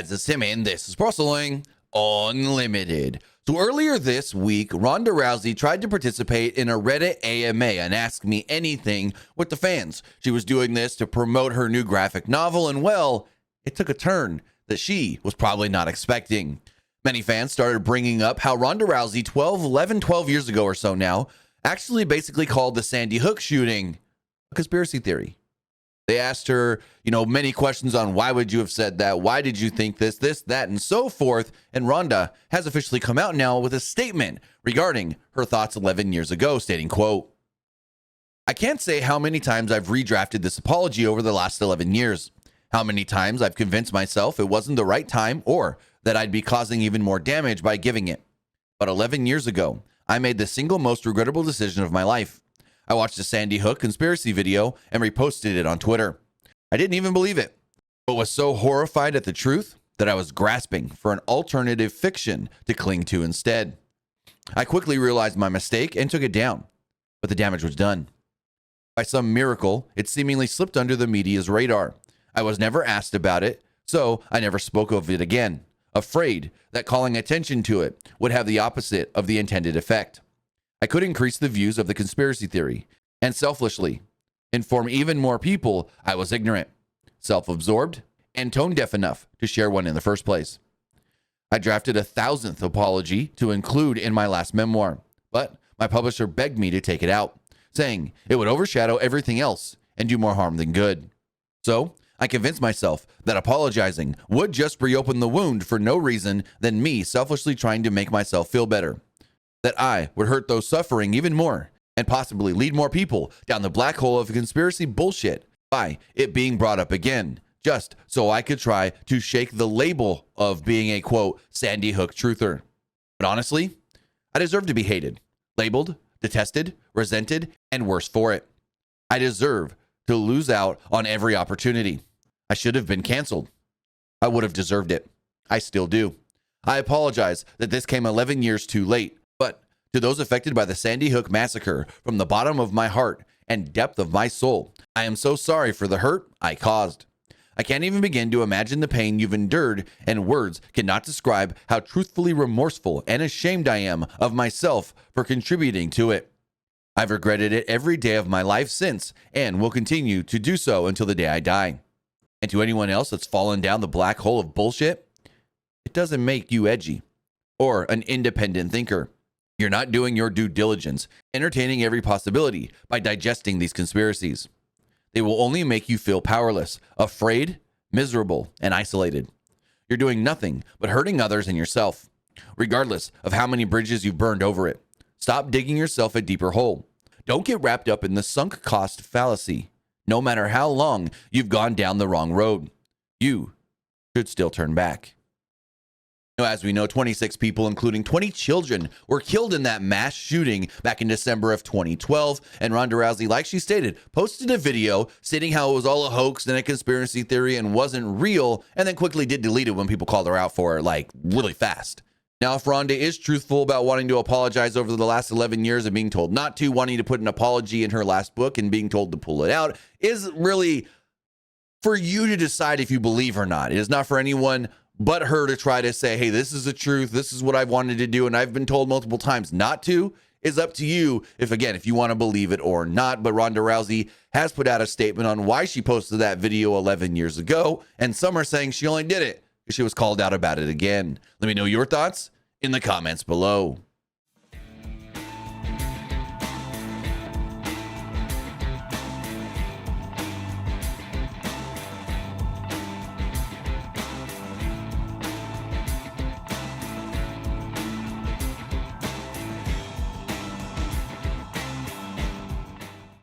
guys, it's Tim, and this is Wrestling Unlimited. So earlier this week, Ronda Rousey tried to participate in a Reddit AMA and Ask Me Anything with the fans. She was doing this to promote her new graphic novel, and well, it took a turn that she was probably not expecting. Many fans started bringing up how Ronda Rousey 12 years ago or so now, actually basically called the Sandy Hook shooting a conspiracy theory. They asked her, many questions on why would you have said that? Why did you think this, that, and so forth? And Ronda has officially come out now with a statement regarding her thoughts 11 years ago, stating, quote, "I can't say how many times I've redrafted this apology over the last 11 years. How many times I've convinced myself it wasn't the right time or that I'd be causing even more damage by giving it. But 11 years ago, I made the single most regrettable decision of my life. I watched the Sandy Hook conspiracy video and reposted it on Twitter. I didn't even believe it, but was so horrified at the truth that I was grasping for an alternative fiction to cling to instead. I quickly realized my mistake and took it down, but the damage was done. By some miracle, it seemingly slipped under the media's radar. I was never asked about it, so I never spoke of it again, afraid that calling attention to it would have the opposite of the intended effect. I could increase the views of the conspiracy theory and selfishly inform even more people I was ignorant, self-absorbed, and tone-deaf enough to share one in the first place. I drafted a 1,000th apology to include in my last memoir, but my publisher begged me to take it out, saying it would overshadow everything else and do more harm than good. So I convinced myself that apologizing would just reopen the wound for no reason than me selfishly trying to make myself feel better. That I would hurt those suffering even more and possibly lead more people down the black hole of conspiracy bullshit by it being brought up again, just so I could try to shake the label of being a, quote, Sandy Hook truther. But honestly, I deserve to be hated, labeled, detested, resented, and worse for it. I deserve to lose out on every opportunity. I should have been canceled. I would have deserved it. I still do. I apologize that this came 11 years too late. But to those affected by the Sandy Hook massacre, from the bottom of my heart and depth of my soul, I am so sorry for the hurt I caused. I can't even begin to imagine the pain you've endured, and words cannot describe how truthfully remorseful and ashamed I am of myself for contributing to it. I've regretted it every day of my life since, and will continue to do so until the day I die. And to anyone else that's fallen down the black hole of bullshit, it doesn't make you edgy or an independent thinker. You're not doing your due diligence, entertaining every possibility by digesting these conspiracies. They will only make you feel powerless, afraid, miserable, and isolated. You're doing nothing but hurting others and yourself, regardless of how many bridges you've burned over it. Stop digging yourself a deeper hole. Don't get wrapped up in the sunk cost fallacy. No matter how long you've gone down the wrong road, you should still turn back. As we know, 26 people, including 20 children, were killed in that mass shooting back in December of 2012. And Ronda Rousey, like she stated, posted a video stating how it was all a hoax and a conspiracy theory and wasn't real, and then quickly did delete it when people called her out for it, really fast. Now, if Ronda is truthful about wanting to apologize over the last 11 years and being told not to, wanting to put an apology in her last book and being told to pull it out, is really for you to decide if you believe or not. It is not for anyone but her to try to say, hey, this is the truth. This is what I've wanted to do. And I've been told multiple times not to. Is up to you if you want to believe it or not. But Ronda Rousey has put out a statement on why she posted that video 11 years ago. And some are saying she only did it because she was called out about it again. Let me know your thoughts in the comments below.